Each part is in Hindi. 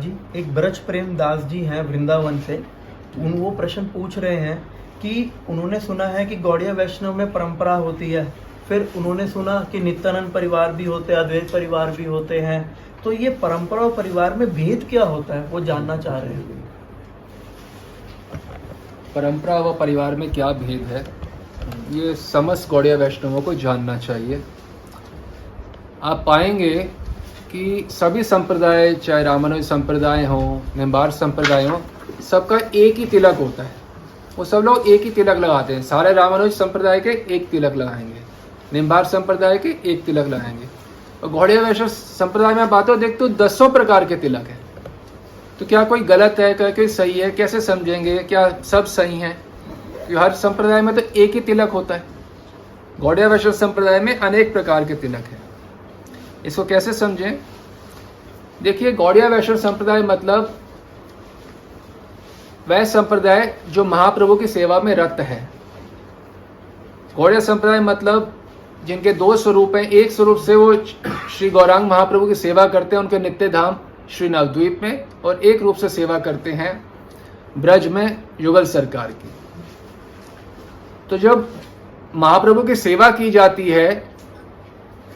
जी, एक ब्रज प्रेम दास जी हैं वृंदावन से। वो प्रश्न पूछ रहे हैं कि उन्होंने सुना है कि गौड़िया वैष्णव में परंपरा होती है, फिर उन्होंने सुना कि नित्यानंद परिवार भी होते हैं, अद्वैत परिवार भी होते हैं, तो ये परंपरा और परिवार में भेद क्या होता है, वो जानना चाह रहे हैं। परंपरा व परिवार में क्या भेद है, ये समस्त गौड़िया वैष्णवों को जानना चाहिए। आप पाएंगे कि सभी संप्रदाय, चाहे रामानुज संप्रदाय हो, निम्बार संप्रदाय हो, सबका एक ही तिलक होता है। वो सब लोग एक ही तिलक लगाते हैं। सारे रामानुज संप्रदाय के एक तिलक लगाएंगे, निम्बार संप्रदाय के एक तिलक लगाएंगे, और गौड़िया वैष्णव संप्रदाय में बातों देखते हो 10 प्रकार के तिलक है। तो क्या कोई गलत है, क्या कोई सही है, कैसे समझेंगे? क्या सब सही हैं? क्योंकि हर संप्रदाय में तो एक ही तिलक होता है। गौड़िया वैष्णव संप्रदाय में अनेक प्रकार के तिलक हैं। इसको कैसे समझें? देखिए, गौड़िया वैष्णव संप्रदाय मतलब वह संप्रदाय जो महाप्रभु की सेवा में रत है। गौड़िया संप्रदाय मतलब जिनके 2 स्वरूप हैं। एक स्वरूप से वो श्री गौरांग महाप्रभु की सेवा करते हैं उनके नित्य धाम श्री नवद्वीप में, और एक रूप से सेवा करते हैं ब्रज में युगल सरकार की। तो जब महाप्रभु की सेवा की जाती है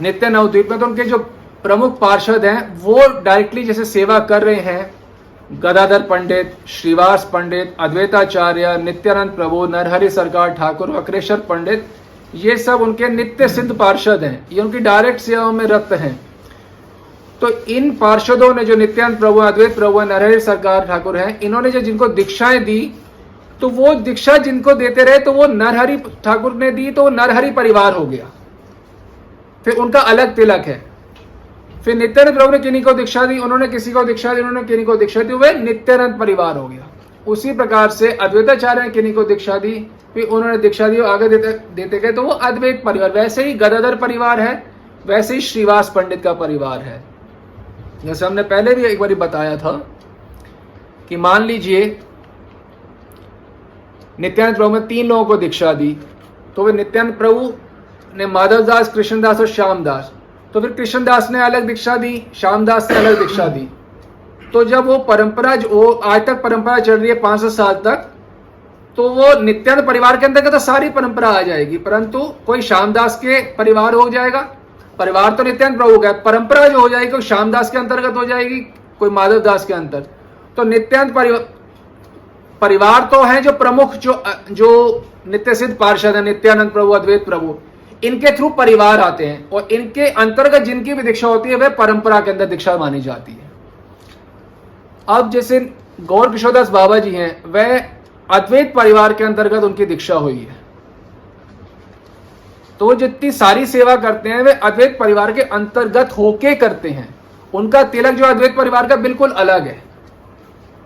नित्य नवद्वीप में, तो उनके जो प्रमुख पार्षद हैं वो डायरेक्टली जैसे सेवा कर रहे हैं, गदाधर पंडित, श्रीवास पंडित, अद्वैताचार्य, नित्यानंद प्रभु, नरहरि सरकार ठाकुर, वक्रेश्वर पंडित, ये सब उनके नित्य सिद्ध पार्षद हैं। ये उनकी डायरेक्ट सेवा में रत हैं। तो इन पार्षदों ने, जो नित्यानंद प्रभु, अद्वैत प्रभु, नरहरि सरकार ठाकुर हैं, इन्होंने जो जिनको दीक्षाएं दी, तो वो दीक्षा जिनको देते रहे, तो वो नरहरि ठाकुर ने दी, तो वो नरहरि परिवार हो गया। फिर उनका अलग तिलक है। फिर नित्यानंद प्रभु ने किन्हीं को दीक्षा दी, उन्होंने किसी को दीक्षा दी, उन्होंने किन्हीं को दीक्षा दी, वे नित्यानंद परिवार हो गया। उसी प्रकार से अद्वैताचार्य ने किन्हीं को दीक्षा दी, फिर उन्होंने दीक्षा दी, आगे देते गए, तो वो अद्वैत परिवार। वैसे ही गदाधर परिवार है, वैसे ही श्रीवास पंडित का परिवार है। जैसे हमने पहले भी एक बार बताया था कि मान लीजिए नित्यानंद प्रभु ने 3 लोगों को दीक्षा दी, तो वे नित्यानंद प्रभु ने माधवदास, कृष्णदास और श्यामदास, तो फिर कृष्णदास ने अलग दीक्षा दी, श्यामदास ने अलग दीक्षा दी। तो जब वो परंपरा, जो आज तक परंपरा चल रही है 500 साल तक, तो वो नित्यानंद परिवार के अंतर्गत तो सारी परंपरा आ जाएगी, परंतु कोई श्यामदास के परिवार हो जाएगा, परिवार तो नित्यानंद प्रभु का, परंपरा जो हो जाएगी कोई श्यामदास के अंतर्गत हो जाएगी, कोई माधवदास के अंतर। तो नित्यानंद परिवार तो है जो प्रमुख, जो नित्य सिद्ध पार्षद है, नित्यानंद प्रभु, अद्वैत प्रभु, इनके थ्रू परिवार आते हैं, और इनके अंतर्गत जिनकी भी दीक्षा होती है वह परंपरा के अंदर दीक्षा मानी जाती है। अब जैसे गौर किशोरदास बाबा जी हैं, वह अद्वैत परिवार के अंतर्गत उनकी दीक्षा हुई है, तो जितनी सारी सेवा करते हैं वे अद्वैत परिवार के अंतर्गत होके करते हैं। उनका तिलक जो अद्वैत परिवार का बिल्कुल अलग है।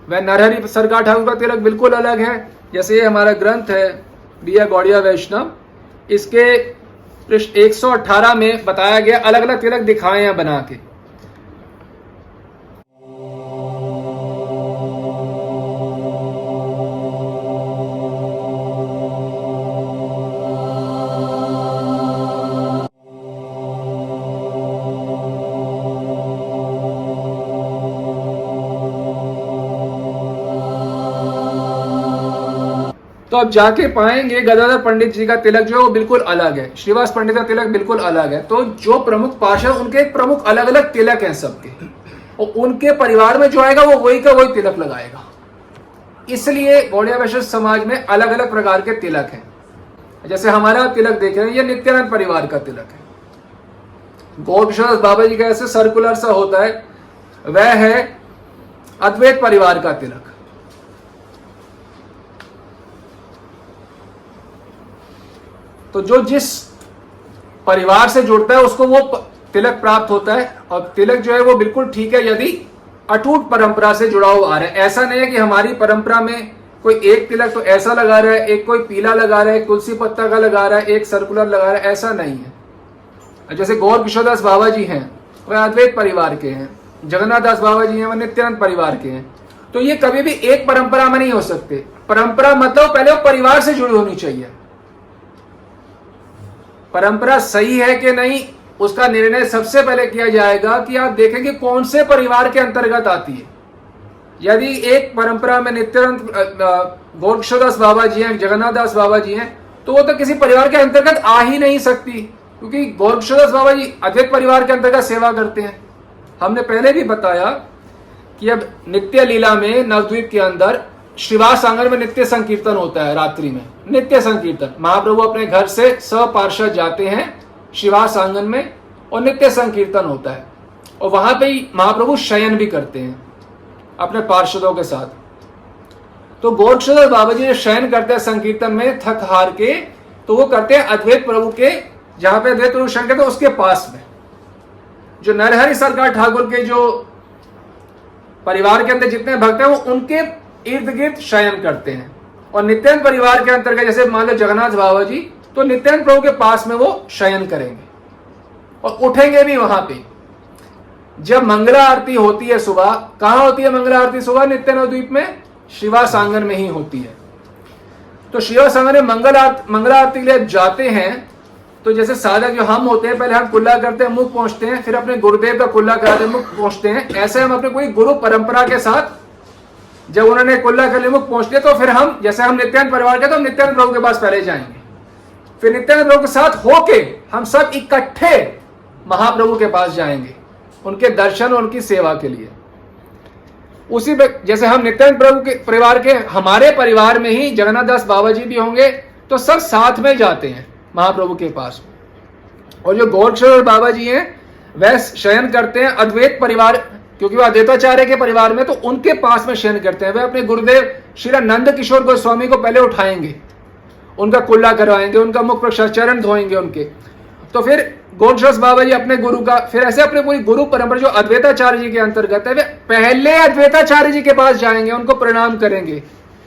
वह नरहरि सरकार ठाकुर का तिलक बिल्कुल अलग है। जैसे ये हमारा ग्रंथ है दिया गौड़िया वैष्णव, इसके पृष्ठ 118 में बताया गया, अलग अलग तिलक दिखाए हैं बना के। तो अब जाके पाएंगे गदाधर पंडित जी का तिलक जो है वो बिल्कुल अलग है, श्रीवास पंडित का तिलक बिल्कुल अलग है। तो जो प्रमुख पार्षद, उनके प्रमुख अलग अलग तिलक हैं सबके, और उनके परिवार में जो आएगा वो वही का वही तिलक लगाएगा। इसलिए गौड़िया वैष्णव समाज में अलग अलग प्रकार के तिलक हैं। जैसे हमारा तिलक देख रहे हैं, ये नित्यानंद परिवार का तिलक है। गौर किशोर बाबा जी का ऐसे सर्कुलर सा होता है, वह है अद्वैत परिवार का तिलक। तो जो जिस परिवार से जुड़ता है उसको वो तिलक प्राप्त होता है, और तिलक जो है वो बिल्कुल ठीक है यदि अटूट परंपरा से जुड़ा हुआ आ रहा है। ऐसा नहीं है कि हमारी परंपरा में कोई एक तिलक तो ऐसा लगा रहा है, एक कोई पीला लगा रहा है, तुलसी पत्ता का लगा रहा है, एक सर्कुलर लगा रहा है, ऐसा नहीं है। जैसे गौर किशोरदास बाबा जी हैं, वह अद्वैत परिवार के हैं, जगन्नाथ दास बाबा जी हैं, वह नित्यानंद परिवार के हैं। तो ये कभी भी एक परंपरा में नहीं हो सकते। परंपरा मतलब पहले वो परिवार से जुड़ी होनी चाहिए। परंपरा सही है कि नहीं, उसका निर्णय सबसे पहले किया जाएगा कि आप देखें कि कौन से परिवार के अंतर्गत आती है। यदि एक परंपरा में नित्यानंद गौरकिशोरदास बाबा जी हैं, जगन्नाथ दास बाबा जी हैं, तो वो तो किसी परिवार के अंतर्गत आ ही नहीं सकती, क्योंकि गौरकिशोरदास बाबा जी अद्वैत परिवार के अंतर्गत सेवा करते हैं। हमने पहले भी बताया कि अब नित्य लीला में नवद्वीप के अंदर श्रीवास आंगन में नित्य संकीर्तन होता है। रात्रि में नित्य संकीर्तन, महाप्रभु अपने घर से सपार्षद जाते हैं श्रीवास आंगन में और नित्य संकीर्तन होता है, और वहां पे ही महाप्रभु शयन भी करते हैं अपने पार्षदों के साथ। तो गौरकिशोरदास बाबा जी शयन करते हैं संकीर्तन में थक हार के, तो वो करते हैं अद्वैत प्रभु के, जहां पे अद्वैत प्रभु शयन करते हैं उसके पास में। जो नरहरि सरकार ठाकुर के जो परिवार के अंदर जितने भक्त हैं वो उनके इर्द गिर्द शयन करते हैं, और नित्यानंद परिवार के अंतर्गत जैसे मान लो जगन्नाथ बाबा जी, तो नित्यानंद प्रभु के पास में वो शयन करेंगे और उठेंगे भी वहां पे। जब मंगला आरती होती है सुबह, कहां होती है मंगला आरती सुबह? नित्यानंद द्वीप में श्रीवास आंगन में ही होती है। तो श्रीवास आंगन में मंगला आरती के लिए जाते हैं, तो जैसे साधक जो हम होते हैं, पहले हम कुल्ला करते हैं, मुख पहुंचते हैं, फिर अपने गुरुदेव का कुल्ला कराते हैं, मुख पहुंचते हैं। ऐसे हम अपने कोई गुरु परंपरा के साथ जब उन्होंने कुल्ला कर लिया, मुख पहुंच लिया, तो फिर हम जैसे हम नित्यानंद परिवार के, तो हम नित्यानंद प्रभु के पास पहले जाएंगे, फिर नित्यानंद प्रभु के साथ होके हम सब इकट्ठे महाप्रभु के पास जाएंगे उनके दर्शन और उनकी सेवा के लिए। उसी जैसे हम नित्यानंद प्रभु के परिवार के, हमारे परिवार में ही जगन्नाथ दास बाबा जी भी होंगे, तो सब साथ में जाते हैं महाप्रभु के पास। और जो गौरकिशोर बाबा जी हैं वह शयन करते हैं अद्वैत परिवार, क्योंकि वो अद्वैताचार्य के परिवार में, तो उनके पास में शयन करते हैं। वे अपने गुरुदेव श्री नंद किशोर गोस्वामी को पहले उठाएंगे, उनका कुल्ला करवाएंगे, उनका मुख प्रसाद, चरण धोएंगे उनके। तो फिर गौरकिशोर बाबा जी अपने गुरु का, फिर ऐसे अपने पूरी गुरु परंपरा जो अद्वैताचार्य जी के अंतर्गत है, वे पहले अद्वैताचार्य जी के पास जाएंगे, उनको प्रणाम करेंगे,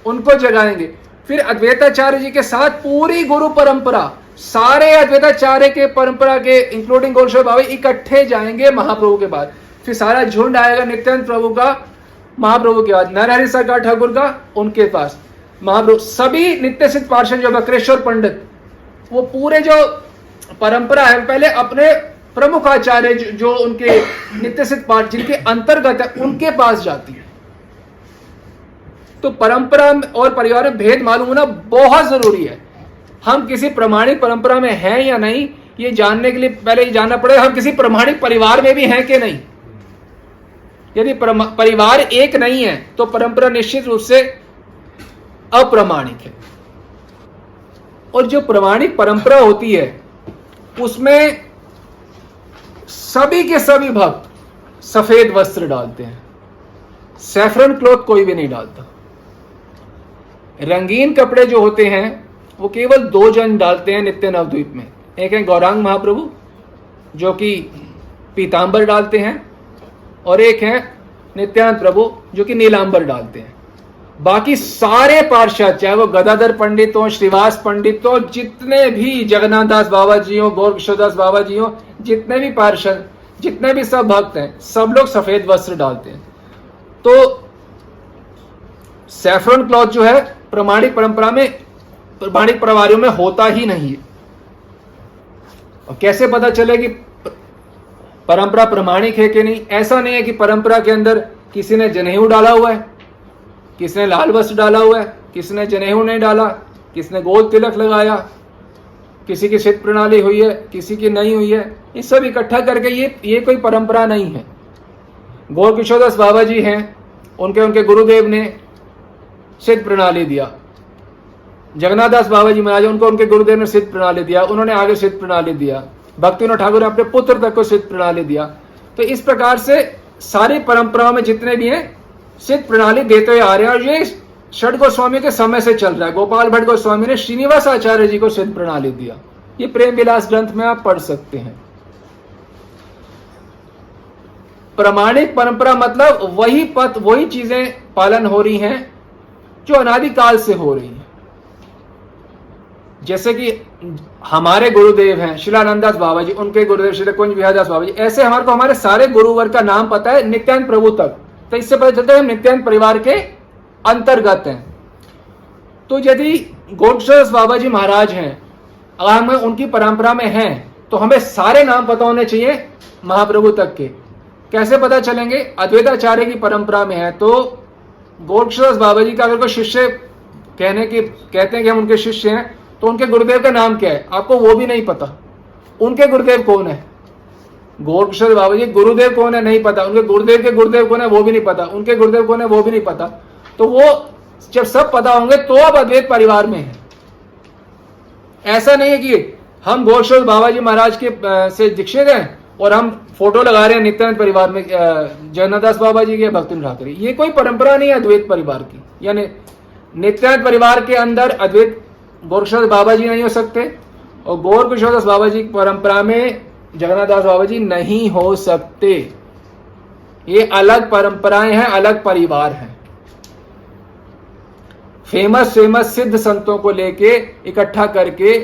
उनको जगाएंगे। फिर अद्वैताचार्य जी के साथ पूरी गुरु परंपरा, सारे अद्वैताचार्य के परंपरा के इंक्लूडिंग गौरकिशोर बाबा इकट्ठे जाएंगे महाप्रभु के बाद। फिर सारा झुंड आएगा नित्यानंद प्रभु का महाप्रभु के बाद, नरहरि सरकार ठाकुर का उनके पास, महाप्रभु सभी नित्य सिद्ध पार्षद जो वक्रेश्वर पंडित, वो पूरे जो परंपरा है पहले अपने प्रमुख आचार्य जो उनके नित्य सिद्ध पाठ जिनके अंतर्गत है उनके पास जाती है। तो परंपरा और परिवार में भेद मालूम होना बहुत जरूरी है। हम किसी प्रमाणिक परंपरा में हैं या नहीं, ये जानने के लिए पहले ये जानना पड़ेगा हम किसी प्रमाणिक परिवार में भी हैं कि नहीं। यदि परिवार एक नहीं है तो परंपरा निश्चित रूप से अप्रमाणिक है। और जो प्रमाणिक परंपरा होती है उसमें सभी के सभी भक्त सफेद वस्त्र डालते हैं, सैफरन क्लॉथ कोई भी नहीं डालता। रंगीन कपड़े जो होते हैं वो केवल दो जन डालते हैं नित्य नवद्वीप में। एक है गौरांग महाप्रभु जो कि पीतांबर डालते हैं, और एक है नित्यानंद प्रभु जो कि नीलांबर डालते हैं। बाकी सारे पार्षद, चाहे वो गदाधर पंडित हो, श्रीवास पंडित हो, जितने भी जगन्नाथ दास बाबा जी हो, गौरकिशोर दास बाबा जी हो, जितने भी पार्षद, जितने भी सब भक्त हैं, सब लोग सफेद वस्त्र डालते हैं। तो सैफरन क्लॉथ जो है प्रमाणिक परंपरा में, प्रमाणिक परिवारों में होता ही नहीं है। और कैसे पता चले कि परंपरा प्रमाणिक है कि नहीं? ऐसा नहीं है कि परंपरा के अंदर किसी ने जनेऊ डाला हुआ है, किसी ने लाल वस्त्र डाला हुआ है, किसी ने जनेऊ नहीं डाला, किसी ने गोल तिलक लगाया, किसी की सिद्ध प्रणाली हुई है, किसी की नहीं हुई है। ये सब इकट्ठा करके ये कोई परंपरा नहीं है। गौरकिशोर दास बाबा जी हैं, उनके गुरुदेव ने सिद्ध प्रणाली दिया। जगन्नाथ दास बाबा जी महाराज, उनको उनके गुरुदेव ने सिद्ध प्रणाली दिया, उन्होंने आगे सिद्ध प्रणाली दिया। भक्तिविनोद ठाकुर ने अपने पुत्र तक को सिद्ध प्रणाली दिया। तो इस प्रकार से सारी परंपराओं में जितने भी हैं सिद्ध प्रणाली देते हुए आ रहे हैं, और ये षड गोस्वामी के समय से चल रहा है। गोपाल भट्ट गोस्वामी ने श्रीनिवास आचार्य जी को सिद्ध प्रणाली दिया। ये प्रेम विलास ग्रंथ में आप पढ़ सकते हैं। प्रमाणिक परंपरा मतलब वही पथ, वही चीजें पालन हो रही हैं जो अनादिकाल से हो रही हैं। जैसे कि हमारे गुरुदेव हैं शिलानंदास बाबा जी, उनके गुरुदेव श्री कुंज विहारदास बाबा जी, ऐसे हमारे को हमारे सारे गुरुवर का नाम पता है नित्यानंद प्रभु तक। तो इससे पता चलता है हम नित्यानंद परिवार के अंतर्गत हैं। तो यदि गौरकिशोर बाबा जी महाराज हैं, अगर हम उनकी परंपरा में हैं, तो हमें सारे नाम पता होने चाहिए महाप्रभु तक के। कैसे पता चलेंगे? अद्वैताचार्य की परंपरा में है तो गोरक्षदास बाबा जी का अगर कोई शिष्य कहते हैं कि हम उनके शिष्य हैं, तो उनके गुरुदेव का नाम क्या है, आपको वो भी नहीं पता। उनके गुरुदेव कौन है? गोरक्षदास बाबा जी गुरुदेव कौन है नहीं पता, उनके गुरुदेव के गुरुदेव कौन है वो भी नहीं पता, उनके गुरुदेव कौन है वो भी नहीं पता। तो वो जब सब पता होंगे तो आप अद्वैत परिवार में हैं। ऐसा नहीं है कि हम गोरक्षदास बाबा जी महाराज के से दीक्षित हैं और हम फोटो लगा रहे हैं नित्यानंद परिवार में जगन्नाथ बाबा जी के, भक्तिन ठाकुर। ये कोई परंपरा नहीं है अद्वैत परिवार की। यानी नित्यानंद परिवार के अंदर अद्वैत गोरक्षदास बाबा जी नहीं हो सकते और गोरक्षदास बाबा जी की परंपरा में जगन्नाथ दास बाबा जी नहीं हो सकते। ये अलग परंपराएं हैं, अलग परिवार हैं। फेमस सिद्ध संतों को लेके इकट्ठा करके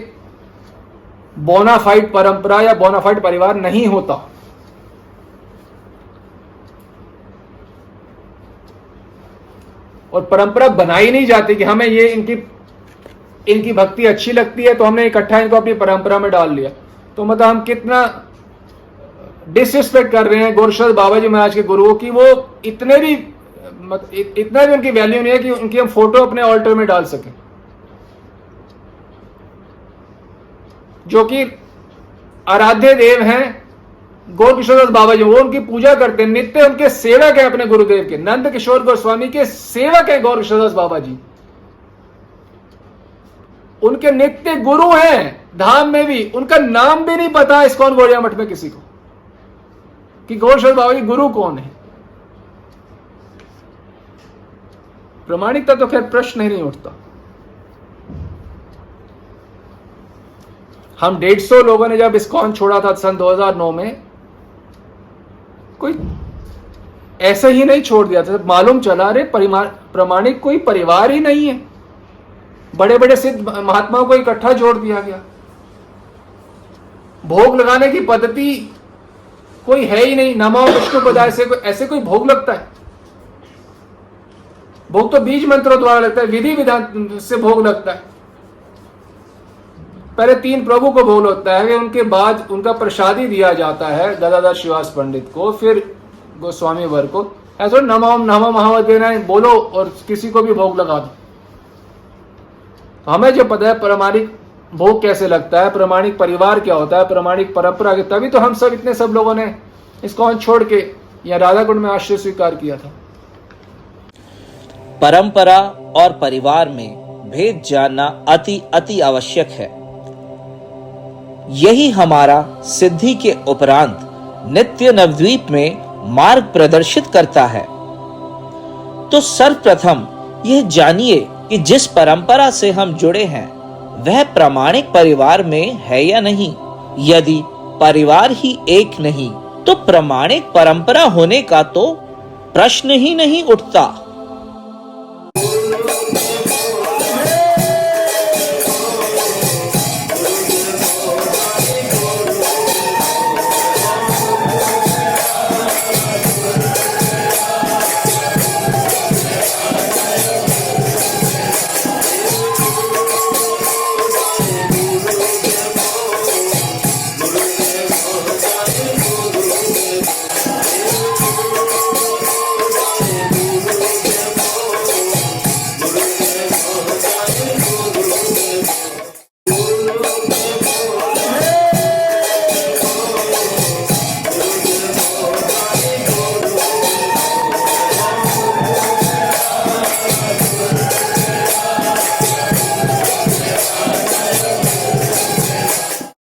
बोनाफाइड परंपरा या बोनाफाइड परिवार नहीं होता। और परंपरा बनाई नहीं जाती कि हमें ये इनकी भक्ति अच्छी लगती है तो हमने इकट्ठा इनको अपनी परंपरा में डाल लिया। तो मतलब हम कितना डिसरिस्पेक्ट कर रहे हैं गोरक्षदास बाबा जी महाराज के गुरुओं की। वो इतना भी उनकी वैल्यू नहीं है कि उनकी हम फोटो अपने ऑल्टर में डाल सकें, जो कि आराध्य देव हैं गोरक्षदास बाबा जी। वो उनकी पूजा करते हैं, नित्य उनके सेवक है अपने गुरुदेव के। नंद किशोर गोस्वामी के सेवक है गोरक्षदास बाबा जी, उनके नित्य गुरु हैं। धाम में भी उनका नाम भी नहीं पता इस्कॉन गौड़िया मठ में किसी को कि गोरक्षदास बाबा जी गुरु कौन है। प्रामाणिकता तो खैर प्रश्न ही नहीं उठता। हम 150 लोगों ने जब इस्कॉन छोड़ा था सन 2009 में, कोई ऐसे ही नहीं छोड़ दिया था। मालूम चला रे प्रामाणिक कोई परिवार ही नहीं है, बड़े बड़े सिद्ध महात्माओं को इकट्ठा जोड़ दिया गया। भोग लगाने की पद्धति कोई है ही नहीं। नमो विष्णु पदाय से ऐसे कोई भोग लगता है? भोग तो बीज मंत्रों द्वारा लगता है, विधि विधान से भोग लगता है। पहले 3 प्रभु को भोग लगता है, उनके बाद उनका प्रसादी दिया जाता है गदाधर श्रीवास पंडित को, फिर गोस्वामी वर को। ऐसा नमो नमो महावदेना बोलो और किसी को भी भोग लगा दो। हमें जो पता है प्रामाणिक भोग कैसे लगता है, प्रामाणिक परिवार क्या होता है, प्रामाणिक परंपरा के, तभी तो हम सब लोगों ने इस्कॉन छोड़ के या राधा कुंड में आश्रय स्वीकार किया था। परंपरा और परिवार में भेद जानना अति आवश्यक है। यही हमारा सिद्धि के उपरांत नित्य नवद्वीप में मार्ग प्रदर्शित करता है। तो सर्वप्रथम यह जानिए कि जिस परंपरा से हम जुड़े हैं वह प्रामाणिक परिवार में है या नहीं। यदि परिवार ही एक नहीं तो प्रामाणिक परंपरा होने का तो प्रश्न ही नहीं उठता।